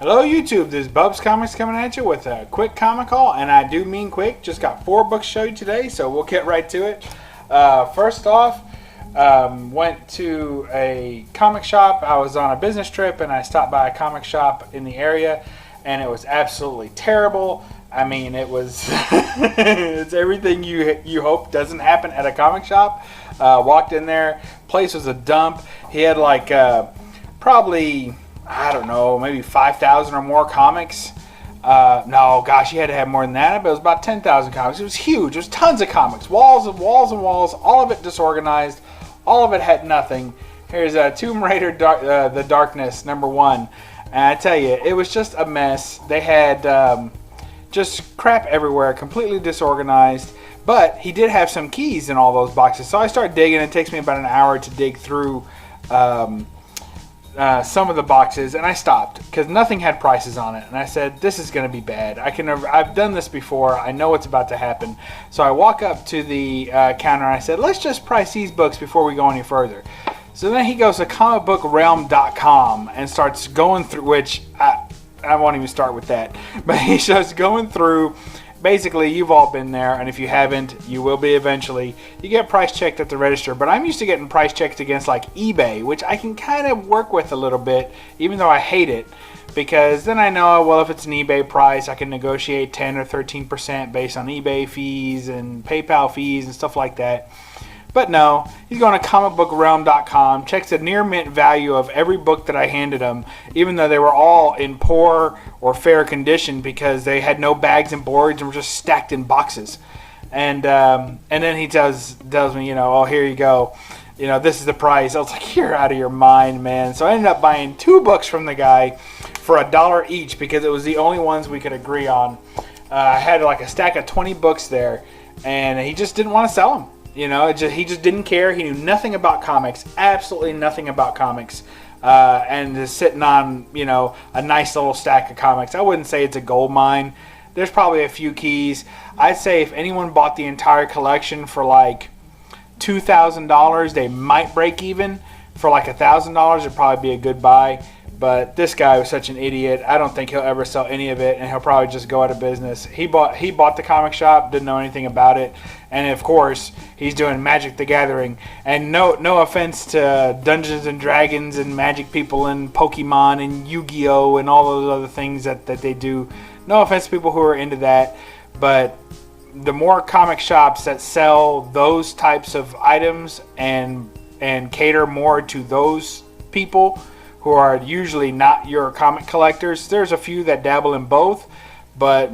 Hello YouTube, this is BUB'S Comics coming at you with a quick comic haul, and I do mean quick. Just got 4 books to show you today, so we'll get right to it. First off, went to a comic shop. I was on a business trip and I stopped by a comic shop in the area, and it was absolutely terrible. I mean, it was it's everything you hope doesn't happen at a comic shop. Walked in there, place was a dump. He had like probably, I don't know, maybe 5,000 or more comics. No, gosh, he had to have more than that, but it was about 10,000 comics. It was huge. It was tons of comics. Walls and walls and walls. All of it disorganized. All of it had nothing. Here's Tomb Raider The Darkness, #1. And I tell you, it was just a mess. They had just crap everywhere, completely disorganized. But he did have some keys in all those boxes. So I started digging. It takes me about an hour to dig through some of the boxes, and I stopped because nothing had prices on it, and I said, this is going to be bad. I've done this before. I know what's about to happen. So I walk up to the counter and I said, let's just price these books before we go any further. So then he goes to comicbookrealm.com and starts going through, which I won't even start with that, but he starts going through. Basically, you've all been there, and if you haven't, you will be eventually. You get price checked at the register, but I'm used to getting price checked against like eBay, which I can kind of work with a little bit, even though I hate it, because then I know, well, if it's an eBay price, I can negotiate 10 or 13% based on eBay fees and PayPal fees and stuff like that. But no, he's going to comicbookrealm.com, checks the near mint value of every book that I handed him, even though they were all in poor or fair condition because they had no bags and boards and were just stacked in boxes. And then he tells me, oh, here you go. This is the price. I was like, you're out of your mind, man. So I ended up buying 2 books from the guy for $1 each because it was the only ones we could agree on. I had like a stack of 20 books there, and he just didn't want to sell them. He just didn't care. He knew nothing about comics, absolutely nothing about comics, and is sitting on, a nice little stack of comics. I wouldn't say it's a gold mine. There's probably a few keys. I'd say if anyone bought the entire collection for like $2,000, they might break even. For like $1,000, it'd probably be a good buy. But this guy was such an idiot. I don't think he'll ever sell any of it, and he'll probably just go out of business. He bought the comic shop, didn't know anything about it, and of course he's doing Magic the Gathering. And no offense to Dungeons and Dragons and Magic people and Pokemon and Yu-Gi-Oh and all those other things that they do. No offense to people who are into that, but the more comic shops that sell those types of items and cater more to those people who are usually not your comic collectors. There's a few that dabble in both, but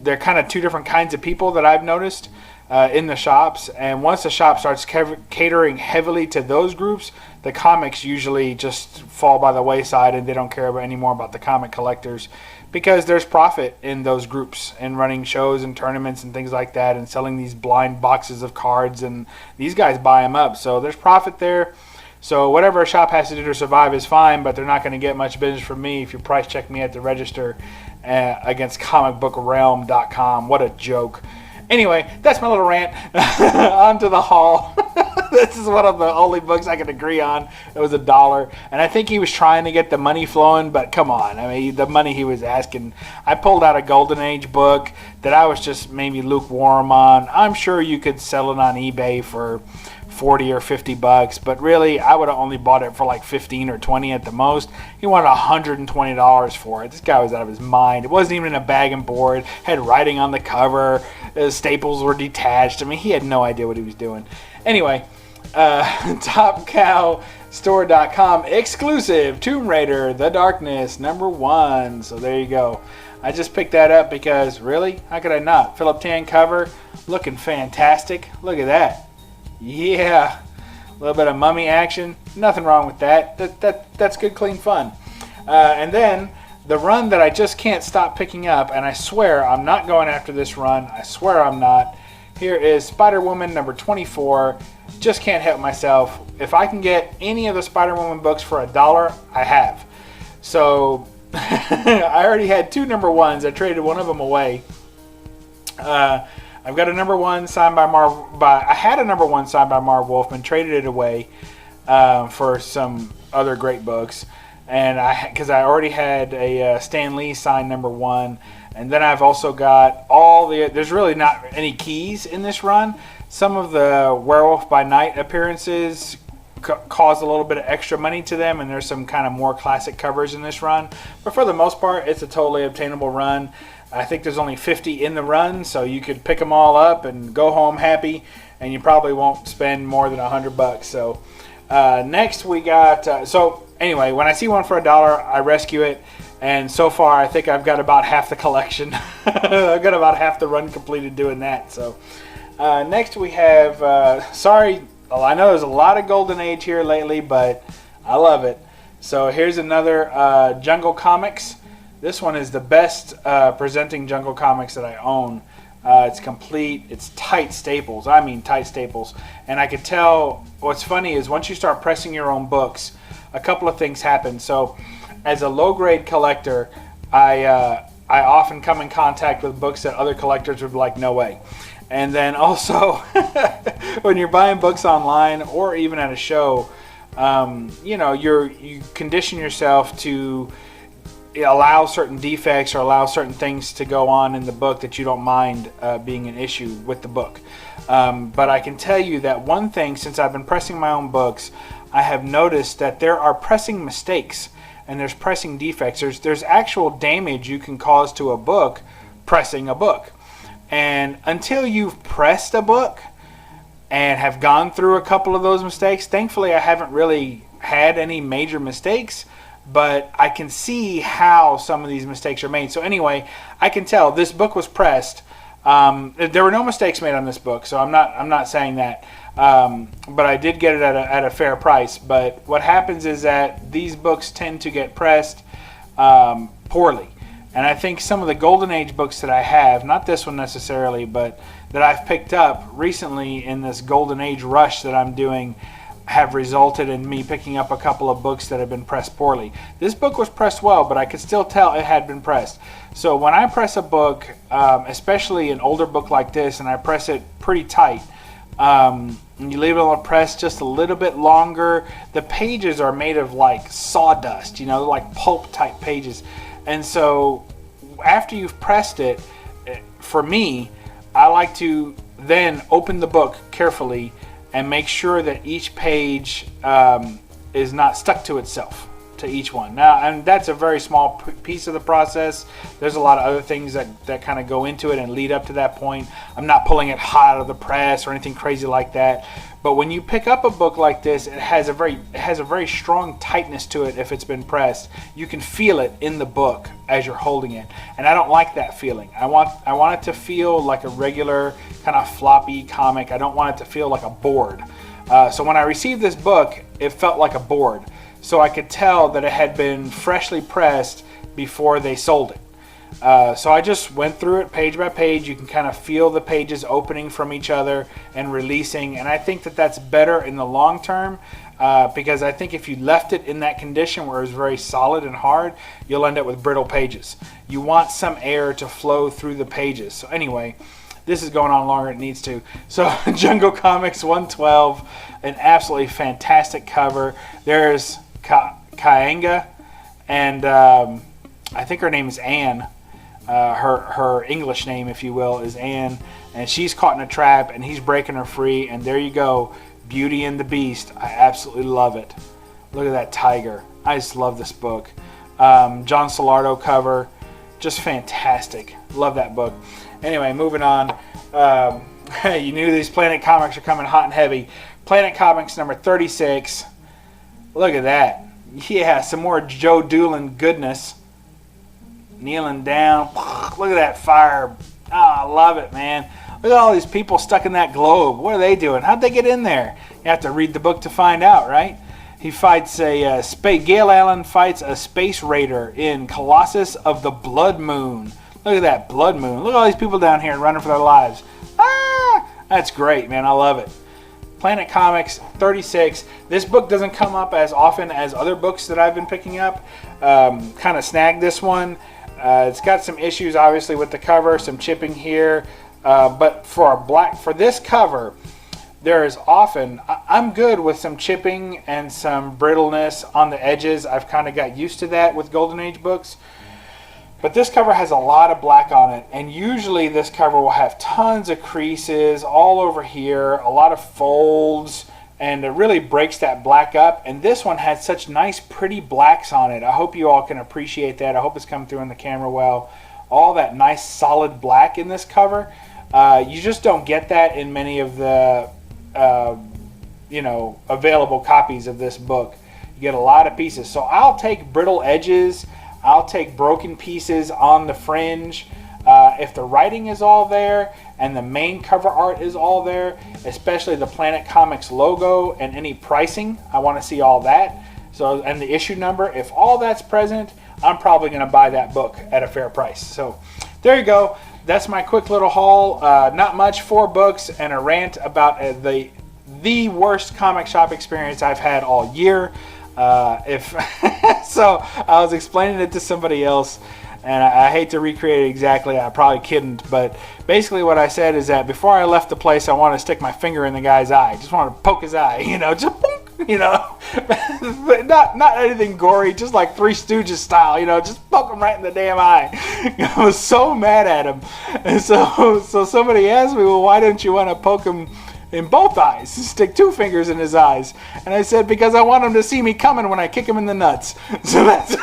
they're kind of 2 different kinds of people that I've noticed in the shops. And once the shop starts catering heavily to those groups, the comics usually just fall by the wayside, and they don't care anymore about the comic collectors because there's profit in those groups and running shows and tournaments and things like that and selling these blind boxes of cards, and these guys buy them up. So there's profit there. So whatever a shop has to do to survive is fine, but they're not going to get much business from me if you price check me at the register against comicbookrealm.com. What a joke. Anyway, that's my little rant. On to the haul. This is one of the only books I can agree on. It was $1. And I think he was trying to get the money flowing, but come on. I mean, the money he was asking. I pulled out a Golden Age book that I was just maybe lukewarm on. I'm sure you could sell it on eBay for $40 or $50, but really I would have only bought it for like $15 or $20 at the most. He wanted $120 for it. This guy was out of his mind. It wasn't even in a bag and board. Had writing on the cover. The staples were detached. I mean, he had no idea what he was doing. Anyway, TopCowStore.com exclusive Tomb Raider The Darkness #1. So there you go. I just picked that up because really, how could I not? Philip Tan cover, looking fantastic. Look at that. Yeah, a little bit of mummy action. Nothing wrong with that. That's good, clean fun. And then the run that I just can't stop picking up, and I swear I'm not going after this run. I swear I'm not. Here is Spider-Woman #24. Just can't help myself. If I can get any of the Spider-Woman books for $1, I have. So I already had 2 #1s. I traded one of them away. I've got a #1 signed by I had a #1 signed by Marv Wolfman, traded it away for some other great books. and because I already had a Stan Lee signed #1, and then I've also got all the. There's really not any keys in this run. Some of the Werewolf by Night appearances cause a little bit of extra money to them, and there's some kind of more classic covers in this run. But for the most part, it's a totally obtainable run. I think there's only 50 in the run, so you could pick them all up and go home happy, and you probably won't spend more than $100. So next we got. So anyway, when I see one for $1, I rescue it. And so far, I think I've got about half the collection. I've got about half the run completed doing that. So next we have. Sorry. Well, I know there's a lot of Golden Age here lately, but I love it. So here's another Jungle Comics. This one is the best presenting Jungle Comics that I own. It's complete. It's tight staples. I mean tight staples. And I could tell what's funny is once you start pressing your own books, a couple of things happen. So as a low-grade collector, I often come in contact with books that other collectors would be like, no way. And then also, when you're buying books online or even at a show, you know, you condition yourself to allow certain defects or allow certain things to go on in the book that you don't mind being an issue with the book. But I can tell you that one thing, since I've been pressing my own books, I have noticed that there are pressing mistakes and there's pressing defects. There's actual damage you can cause to a book pressing a book. And until you've pressed a book and have gone through a couple of those mistakes, thankfully I haven't really had any major mistakes, but I can see how some of these mistakes are made. So anyway, I can tell this book was pressed. There were no mistakes made on this book, so I'm not saying that. But I did get it at a fair price. But what happens is that these books tend to get pressed poorly. And I think some of the Golden Age books that I have, not this one necessarily, but that I've picked up recently in this Golden Age rush that I'm doing, have resulted in me picking up a couple of books that have been pressed poorly. This book was pressed well, but I could still tell it had been pressed. So when I press a book, especially an older book like this, and I press it pretty tight, and you leave it on the press just a little bit longer, the pages are made of like sawdust, you know, they're like pulp type pages. And so after you've pressed it, for me, I like to then open the book carefully and make sure that each page is not stuck to itself, to each one. Now, and that's a very small piece of the process. There's a lot of other things that kind of go into it and lead up to that point. I'm not pulling it hot out of the press or anything crazy like that. But when you pick up a book like this, it has a very strong tightness to it if it's been pressed. You can feel it in the book as you're holding it. And I don't like that feeling. I want it to feel like a regular kind of floppy comic. I don't want it to feel like a board. So when I received this book, it felt like a board. So I could tell that it had been freshly pressed before they sold it. So I just went through it page by page. You can kind of feel the pages opening from each other and releasing. And I think that that's better in the long term because I think if you left it in that condition where it was very solid and hard, you'll end up with brittle pages. You want some air to flow through the pages. So anyway, this is going on longer than it needs to. So Jungle Comics 112, an absolutely fantastic cover. There's Kaanga, and I think her name is Anne. Her English name, if you will, is Anne, and she's caught in a trap, and he's breaking her free, and there you go, Beauty and the Beast. I absolutely love it. Look at that tiger. I just love this book. John Solardo cover, just fantastic. Love that book. Anyway, moving on. You knew these Planet Comics are coming hot and heavy. Planet Comics number 36. Look at that. Yeah, some more Joe Doolin goodness. Kneeling down. Look at that fire. Oh, I love it, man. Look at all these people stuck in that globe. What are they doing? How'd they get in there? You have to read the book to find out, right? He fights Gale Allen fights a space raider in Colossus of the Blood Moon. Look at that Blood Moon. Look at all these people down here running for their lives. Ah! That's great, man. I love it. Planet Comics 36. This book doesn't come up as often as other books that I've been picking up. Kind of snagged this one. It's got some issues, obviously, with the cover, some chipping here. But for this cover, there is often, I'm good with some chipping and some brittleness on the edges. I've kind of got used to that with Golden Age books. But this cover has a lot of black on it, and usually this cover will have tons of creases all over here, a lot of folds, and it really breaks that black up. And this one has such nice pretty blacks on it. I hope you all can appreciate that. I hope it's coming through in the camera well. All that nice solid black in this cover. You just don't get that in many of the available copies of this book. You get a lot of pieces. So I'll take brittle edges, I'll take broken pieces on the fringe. If the writing is all there and the main cover art is all there, especially the Planet Comics logo and any pricing, I want to see all that. So, and the issue number, if all that's present, I'm probably going to buy that book at a fair price. So there you go. That's my quick little haul. Not much, 4 books and a rant about the worst comic shop experience I've had all year. So I was explaining it to somebody else, and I hate to recreate it exactly. I probably couldn't, but basically what I said is that before I left the place, I wanted to stick my finger in the guy's eye. Just wanted to poke his eye, just but not anything gory, just like Three Stooges style, just poke him right in the damn eye. I was so mad at him, and so somebody asked me, well, why don't you want to poke him in both eyes, stick 2 fingers in his eyes? And I said, because I want him to see me coming when I kick him in the nuts. So that's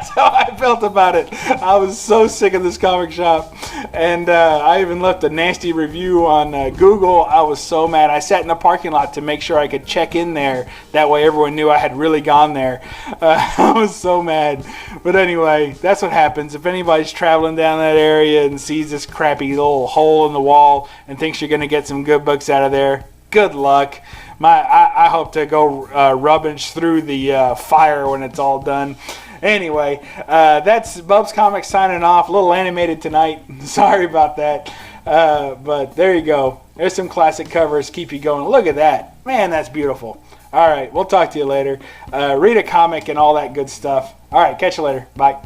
how I felt about it. I was so sick of this comic shop, and I even left a nasty review on Google. I was so mad. I sat in the parking lot to make sure I could check in there. That way everyone knew I had really gone there. I was so mad. But anyway, that's what happens. If anybody's traveling down that area and sees this crappy little hole in the wall and thinks you're going to get some good books out of there, good luck. I hope to go rummage through the fire when it's all done. Anyway, that's BUB'S Comics signing off. A little animated tonight. Sorry about that. But there you go. There's some classic covers. Keep you going. Look at that. Man, that's beautiful. All right, we'll talk to you later. Read a comic and all that good stuff. All right, catch you later. Bye.